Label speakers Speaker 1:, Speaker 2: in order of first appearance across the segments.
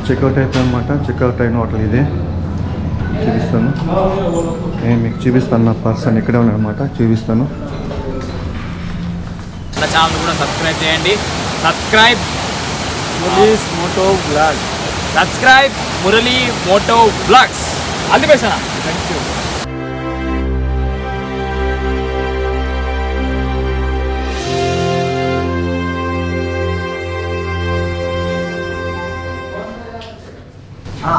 Speaker 1: Checkout అవుతుంది అనమాట. Checkout అయిన హోటల్ ఇదే, చూపిస్తాను. నేను మీకు చూపిస్తాను. నా పర్సన్ ఇక్కడే ఉన్నాడనమాట, చూపిస్తాను.
Speaker 2: నా ఛానల్ కూడా సబ్స్క్రైబ్ చేయండి. Subscribe Murali's moto blogs. Subscribe Murali moto blogs. All the best అన్న. Thank you.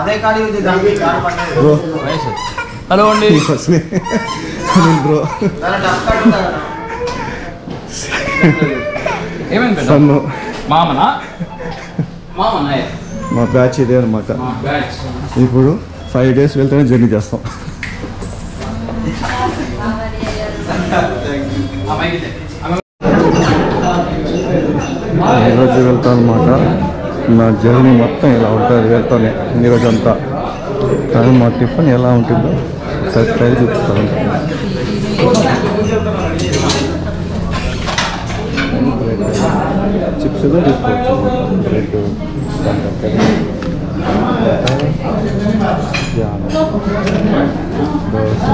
Speaker 3: అదే కాడి
Speaker 1: బ్రో.
Speaker 2: హలో అండి.
Speaker 1: బ్రో
Speaker 2: ఏమైంది
Speaker 1: సన్ను
Speaker 2: మామనా?
Speaker 1: మా బ్యాచ్ ఇదే అనమాట. ఇప్పుడు 5 days వెళ్తేనే జర్నీ చేస్తాం. ఈరోజు వెళ్తాం అనమాట. నా జర్నీ మొత్తం ఇలా ఉంటుంది వెళ్తానే ఈరోజు అంతా. కానీ మా టిఫిన్ ఎలా ఉంటుందో సర్ప్రైజ్ చూపిస్తాను. చిప్స్ తీసుకోవచ్చు. Bread, dosa.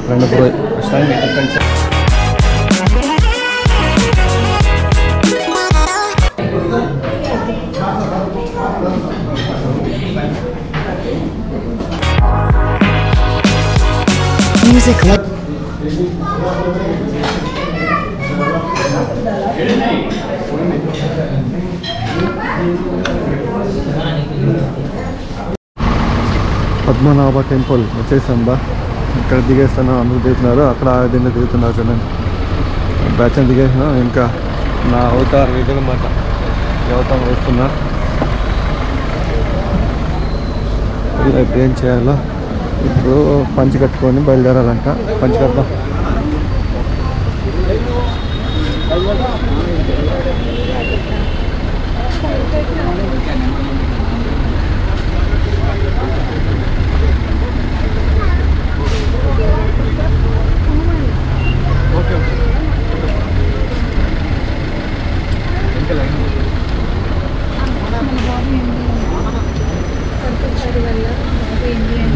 Speaker 1: Friend bro
Speaker 4: music.
Speaker 1: Padmanabha temple వచ్చేసాం బా. ఇక్కడ దిగేస్తాను, అందరూ దిగుతున్నారు. అక్కడ దీన్ని దిగుతున్నారు చూడండి. బ్యాచ్ దిగేసిన ఇంకా నా అవతారం ఇదనమాట. అవతారం వేస్తున్నా. ఇలా ఏం చేయాలో ఇప్పుడు పంచి కట్టుకొని బయలుదేరాలంట. పంచి కడదాం.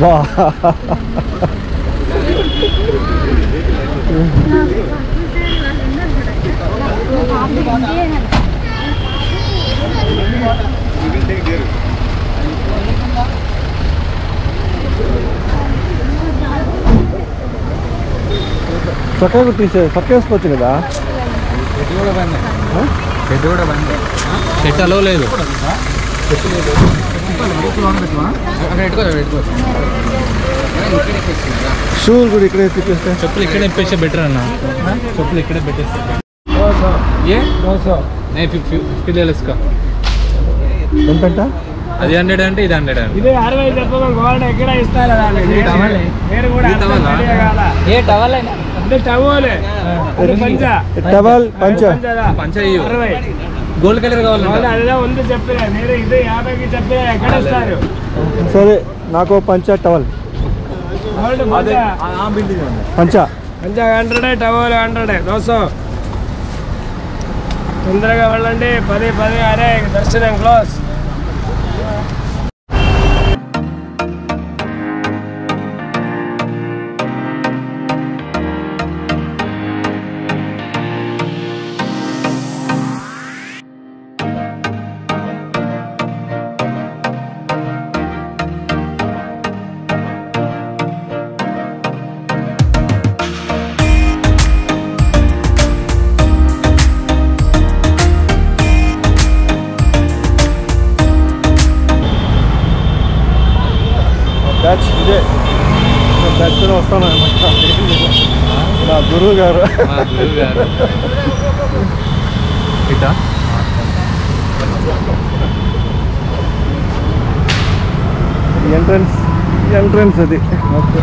Speaker 1: వా చక్కగా తీసే చక్కేసుకోవచ్చు కదా.
Speaker 2: సెట్ అలో లేదు.
Speaker 1: షూలు కూడా ఇక్కడే తిప్పేస్తే,
Speaker 2: చెప్పులు ఇక్కడే ఇప్పేస్తే బెటర్ అన్న. చెప్పులు ఇక్కడే పెట్టేస్తే
Speaker 1: ఎంతంట?
Speaker 2: అది 100 అంటే ఇది 100 అంటే
Speaker 3: ఇదే 60 చెప్పగా గోల్డ్ ఎక్కడ ఇస్తారా?
Speaker 1: టవల్ పంచ
Speaker 2: పంచ గోల్డ్ కలర్ కావాలి.
Speaker 3: అదే ఉంది చెప్పినా మీరు. ఇదే 50కి చెప్పినా ఎక్కడ ఇస్తారు?
Speaker 1: సరే నాకు పంచ టవల్. పంచ
Speaker 3: 100 టవల్ 100 200. తొందరగా వెళ్ళండి. 10 అరే దర్శనం క్లోజ్.
Speaker 1: బ్యాచ్ ఇదే. బ్యాచ్లో వస్తాను అనమాట. నా గురువు గారు. ఎంట్రన్స్ అది. ఓకే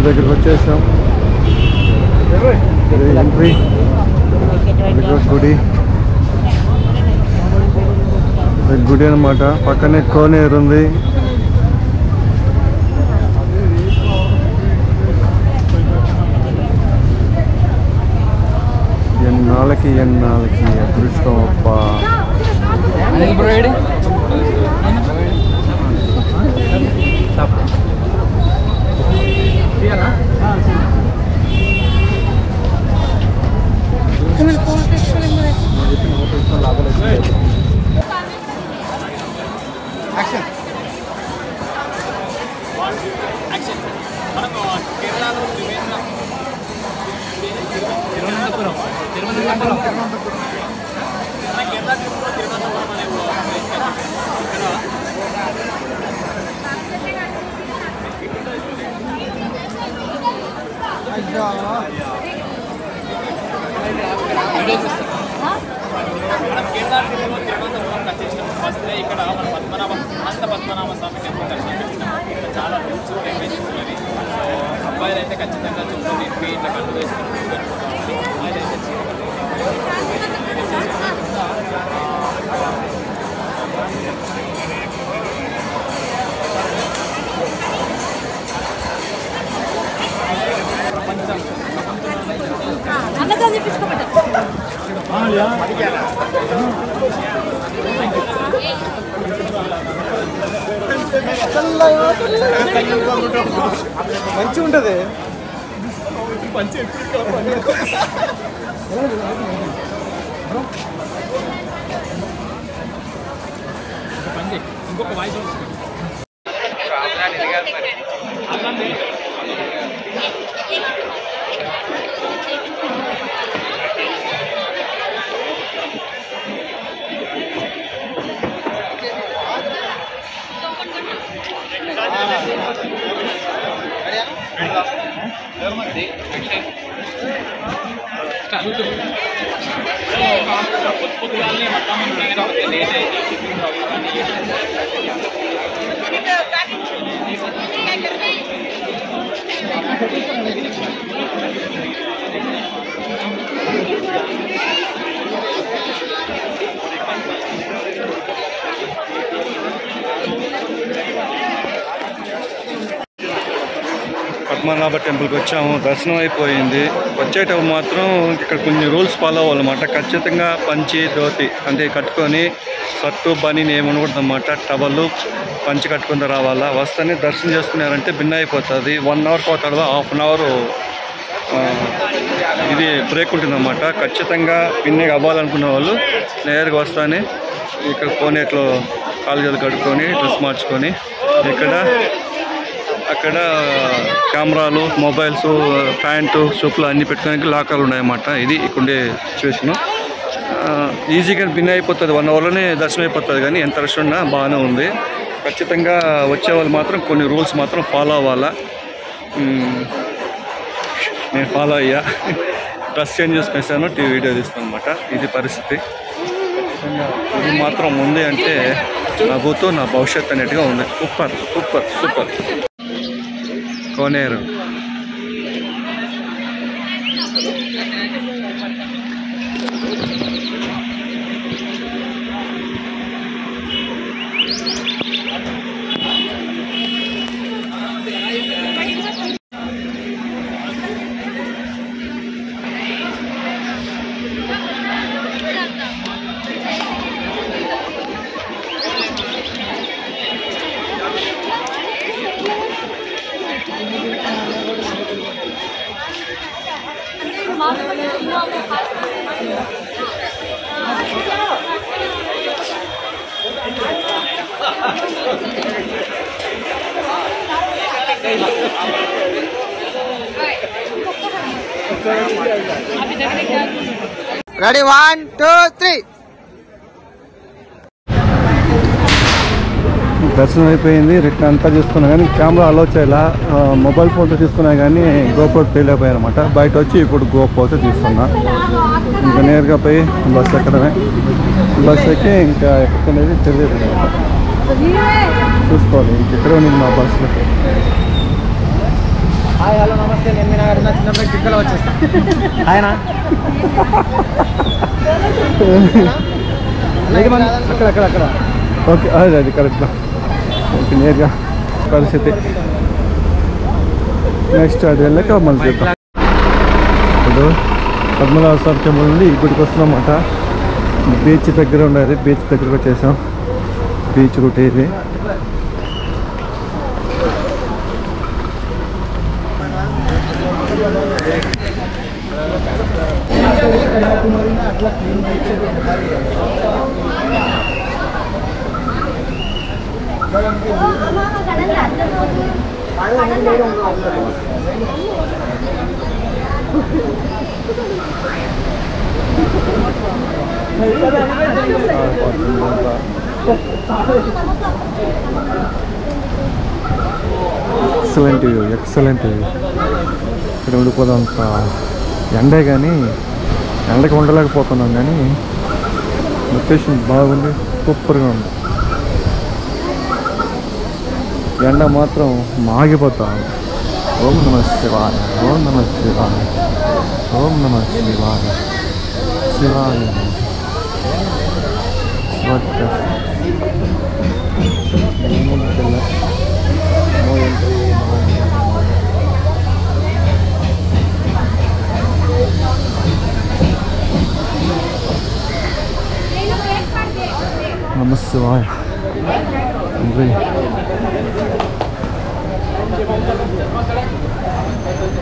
Speaker 1: మందిర్ దగ్గరికి వచ్చేసాం. ఎంట్రీ గుడి గుడి అనమాట. పక్కనే కోనేరు ఉంది. ఎన్నాళ్ళకి అదృష్టం అప్ప.
Speaker 2: ఇక్కడ పద్మనాభ స్వామి టెంపుల్ దర్శనం ఇక్కడ చాలా రూల్స్ రెగ్యులేషన్స్ ఉన్నది. అబ్బాయిలు అయితే ఖచ్చితంగా చూసుకొని ఇట్లా కళ్ళు వేసుకుంటారు. అమ్మాయిలు అయితే
Speaker 1: మంచిగా ఉంటుంది.
Speaker 2: ఇంకొక వాయిస్ పొద్దుగానే మట్టం లేట్ అయితే
Speaker 1: పద్మనాభ టెంపుల్కి వచ్చాము. దర్శనం అయిపోయింది. వచ్చేటప్పుడు మాత్రం ఇక్కడ కొన్ని రూల్స్ ఫాలో అవ్వాలన్నమాట. ఖచ్చితంగా పంచి ధోతి అంటే కట్టుకొని షర్టు బనీని ఏమి ఉండకూడదన్నమాట. టవల్ పంచి కట్టుకుని రావాలా. వస్తేనే దర్శనం చేసుకున్నారంటే భిన్న అయిపోతుంది. 1 అవర్ పోతాడు, హాఫ్ అన్ అవర్ ఇది బ్రేక్ ఉంటుందన్నమాట. ఖచ్చితంగా పిన్నగా అవ్వాలనుకున్న వాళ్ళు నేరుగా వస్తానే ఇక్కడ కోనేట్లో కాలు చేతులు కడుక్కొని డ్రెస్ మార్చుకొని అక్కడ కెమెరాలు, మొబైల్స్, ప్యాంటు, చెప్పులు అన్నీ పెట్టుకోవడానికి లాకర్లు ఉన్నాయన్నమాట. ఇది ఇక్కడే సిచ్యువేషను. ఈజీగా భిన్న అయిపోతుంది. 1 అవర్లోనే దర్శనం అయిపోతుంది. కానీ ఎంత రష్ ఉన్నా బాగానే ఉంది. ఖచ్చితంగా వచ్చేవాళ్ళు మాత్రం కొన్ని రూల్స్ మాత్రం ఫాలో అవ్వాలా. నేను ఫాలో అయ్యా. డ్రెస్ చేంజ్ చేసుకొస్తాను, వీడియో తీస్తాను అనమాట. ఇది పరిస్థితి. ఇది మాత్రం ఉంది అంటే నా భూతో నా భవిష్యత్ అనేట్టుగా ఉంది. Super super super. Koneru
Speaker 4: Ready, 1, 2, 3.
Speaker 1: దర్శనం అయిపోయింది. రిటర్న్ అంతా తీసుకున్నా కానీ కెమెరా అలో చేయాలా. మొబైల్ ఫోన్తో తీసుకున్నా కానీ గోప్రో తెలియపోయాయి అనమాట. బయట వచ్చి ఇప్పుడు గోప్రోతో తీసుకున్నా. ఇంకా నేరుగా పోయి బస్సు ఎక్కడమే. బస్సు ఎక్కి ఇంకా ఎక్కడనేది తెలియదు అనమాట. చూసుకోవాలి. ఇంకెక్కడే ఉంది మా బస్సులో.
Speaker 4: హాయ్ హలో నమస్తే నేను మీ నాగర్ చిన్నప్పుడు టిక్కలు వచ్చేస్తా ఆయన అక్కడ
Speaker 1: ఓకే అది కరెక్ట్ నేరుగా పరిస్థితి నెక్స్ట్ అది వెళ్ళాక మళ్ళీ చూద్దాం. ఇప్పుడు పద్మనాభ స్వామి టెంపుల్ నుండి ఈ గుడికి వస్తున్నామన్నమాట. బీచ్ దగ్గర ఉండేది, బీచ్ దగ్గరకు వచ్చేసాం. బీచ్ రూట్ ఇది. ఎక్సలెంట్ ఇక్కడ ఉండిపోదంత ఎండే, కానీ ఎండకి ఉండలేకపోతున్నాం, కానీ లొకేషన్ బాగుంది, సూపర్గా ఉంది. ఎండ మాత్రం మాగిపోతాం. ఓం నమ శివాయ, ఓం నమ శివాయ, ఓం నమ శివాయ, శివాయ నమ శివాయ.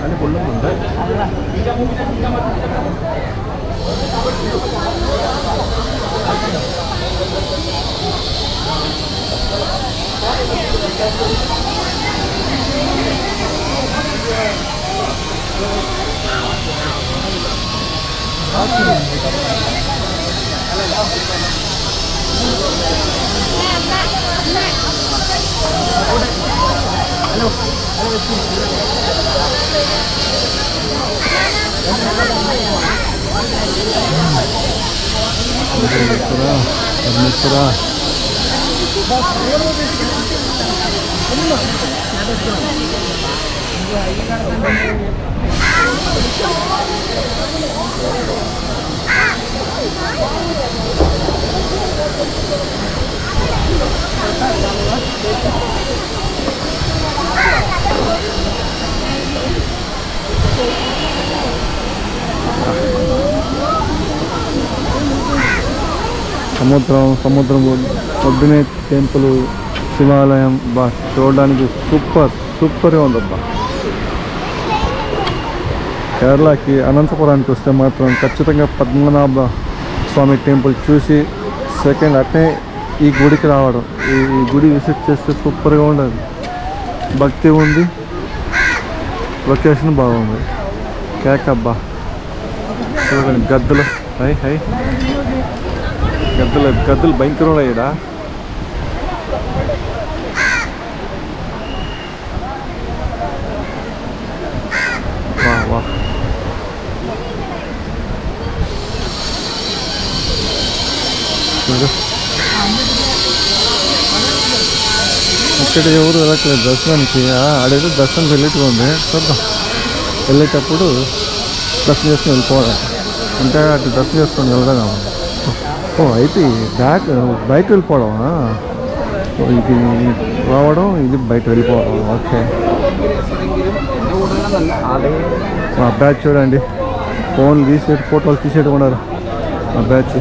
Speaker 1: అని పొల్లుందా పరమేశ్వరా సముద్రం పొద్దునే టెంపుల్, శివాలయం బా చూడడానికి సూపర్గా ఉందబ్బా. కేరళకి అనంతపురానికి వస్తే మాత్రం ఖచ్చితంగా పద్మనాభ స్వామి టెంపుల్ చూసి సెకండ్ అట్నే ఈ గుడికి రావడం, ఈ గుడి విజిట్ చేస్తే సూపర్గా ఉండదు. భక్తి ఉంది, లొకేషన్ బాగుంది. కేకబ్బా చూడండి, గద్దలు హై గద్దలు భయంకరంగా ఉన్నాయిడా. వా ఇక్కడ ఎవరు వెళ్ళట్లేదు దర్శనానికి. ఆడేదో దర్శనం వెళ్ళేట్టుగా ఉంది, చూద్దాం. వెళ్ళేటప్పుడు దర్శనం చేసుకుని వెళ్ళిపోవాలి, అంటే అటు దర్శనం చేసుకొని వెళ్దాం. అయితే బయట వెళ్ళిపోవడమా? ఇది రావడం, ఇది బయట వెళ్ళిపోవడం. ఓకే, మా బ్యాచ్ చూడండి, ఫోన్లు తీసేటి ఫోటోలు తీసేటి ఉన్నారు మా బ్యాచ్.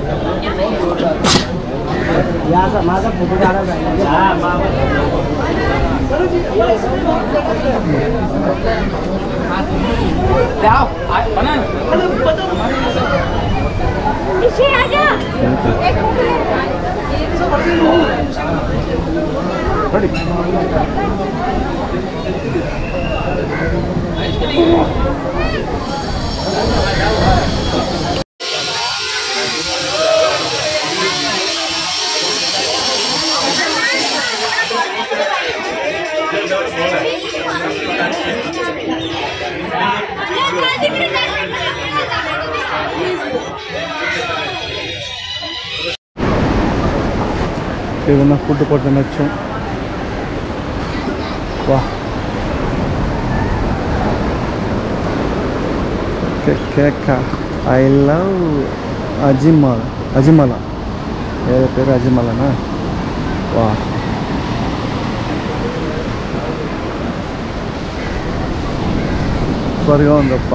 Speaker 1: ఏదన్నా ఫుడ్ తినచ్చు. వా కేక్ ఐ లవ్ అజిమల ఏదో పేరు అజిమలనా. వా సూపర్గా ఉందప్ప.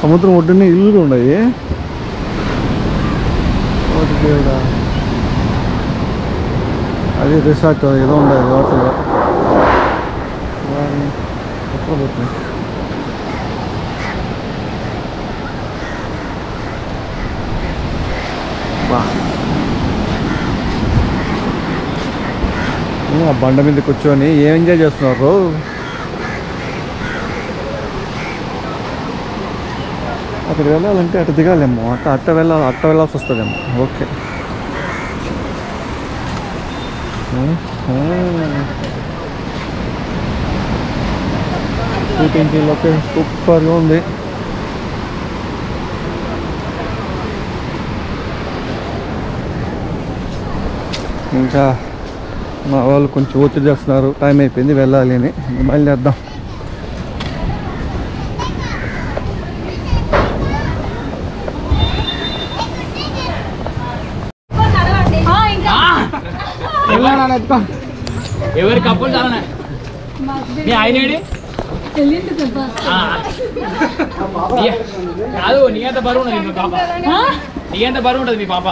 Speaker 1: సముద్రం ఒడ్డునే ఇల్లులు ఉన్నాయి. దేవుడా, అది రిసార్ట్ ఏదో ఉండదు వాటర్లో. ఎక్కడ పోతుంది? ఆ బండ మీద కూర్చొని ఏం ఎంజాయ్ చేస్తున్నారు. అక్కడ వెళ్ళాలంటే అటు దిగాలేమో, అట్ట వెళ్ళాల్సి వస్తుందేమో. ఓకే, షూటింగ్ లొకేషన్ సూపర్గా ఉంది. ఇంకా మా వాళ్ళు కొంచెం ఒత్తిడి చేస్తున్నారు, టైం అయిపోయింది వెళ్ళాలి అని. బయలుదేద్దాం.
Speaker 2: ఎవరి కప్పులు చాలా నీ ఆయన కాదు. నీ ఎంత బరువు ఉన్నది మీ పాప? నీ ఎంత బరువు ఉంటుంది మీ పాప?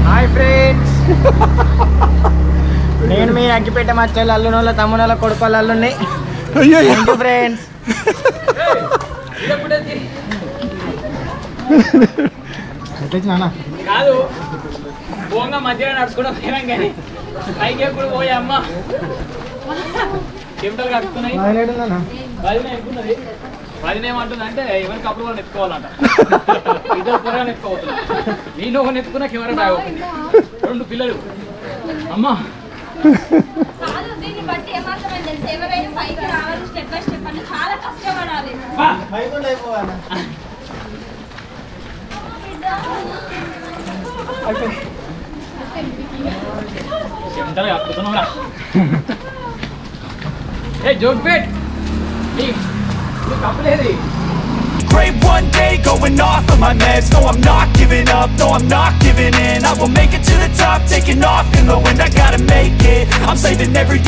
Speaker 4: హాయ్ ఫ్రెండ్స్, నేను మీ అగ్గిపెట్టే మచ్చలు అల్లునోళ్ళ తమ్మునోళ్ళ కొడుకోళ్ళ అల్లున్నాయి. ఫ్రెండ్స్
Speaker 2: కాదు, పోగా మధ్యలో నడుచుకుంటూ పోయినాం కానీ పైకి ఎప్పుడు పోయా అమ్మ చెమటలు కట్టుకున్నాయి. ఎక్కున్నది. వదినేమంటుంది అంటే ఎవరికి అప్పుడు కూడా ఎత్తుకోవాలంట. ఇద్దరు పొరగా ఎత్తుకోవద్దు. నేను ఒక ఎత్తుకున్నా కెమెరా బ్యాగ్ అవుతుంది. 2 పిల్లలు. అమ్మా చెమటలు కట్టుకున్నావురా. ఏ జోక్ పెట్
Speaker 5: Great one day going off of my meds. No, I'm not giving up, no, I'm not giving in. I will make it to the top, taking off in the wind. I gotta make it, I'm saving every day